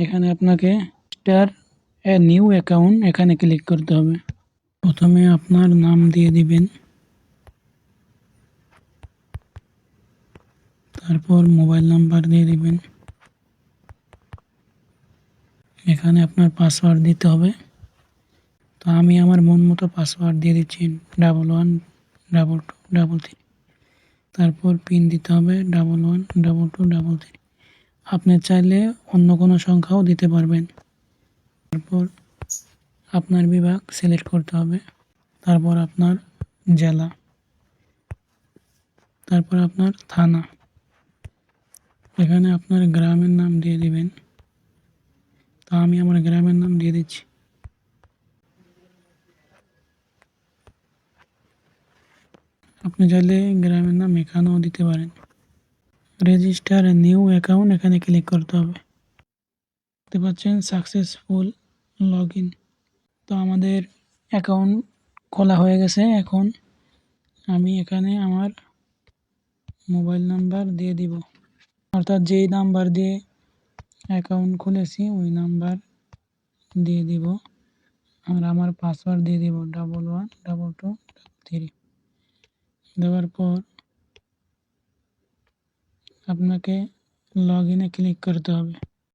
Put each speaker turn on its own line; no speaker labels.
এখানে আপনাকে star a new account এখানে ক্লিক করতে হবে। প্রথমে আপনার নাম দিয়ে দিবেন, তারপর মোবাইল নাম্বার দিয়ে দিবেন। এখানে আপনার পাসওয়ার্ড দিতে হবে। তো আমি আমার মন মতো পাসওয়ার্ড দিয়ে দিচ্ছি 112233। তারপর পিন দিতে হবে 112233। আপনি চাইলে অন্য কোনো সংখ্যাও দিতে পারবেন। তারপর আপনার বিভাগ সিলেক্ট করতে হবে, তারপর আপনার জেলা, তারপর আপনার থানা। এখানে আপনার গ্রামের নাম দিয়ে দিবেন। তো আমি আমার গ্রামের নাম দিয়ে দিচ্ছি। আপনি চাইলে গ্রামের নাম এখানেও দিতে পারেন। রেজিস্টার নিউ অ্যাকাউন্ট এখানে ক্লিক করতে হবে। দেখতে পাচ্ছেন সাকসেসফুল লগ ইন। তো আমাদের অ্যাকাউন্ট খোলা হয়ে গেছে। এখন আমি এখানে আমার মোবাইল নাম্বার দিয়ে দিব, অর্থাৎ যেই নাম্বার দিয়ে অ্যাকাউন্ট খুলেছি ওই নাম্বার দিয়ে দিব। আর আমার পাসওয়ার্ড দিয়ে দিব 112233। দেওয়ার পর আপনাকে লগ ইনে ক্লিক করতে হবে।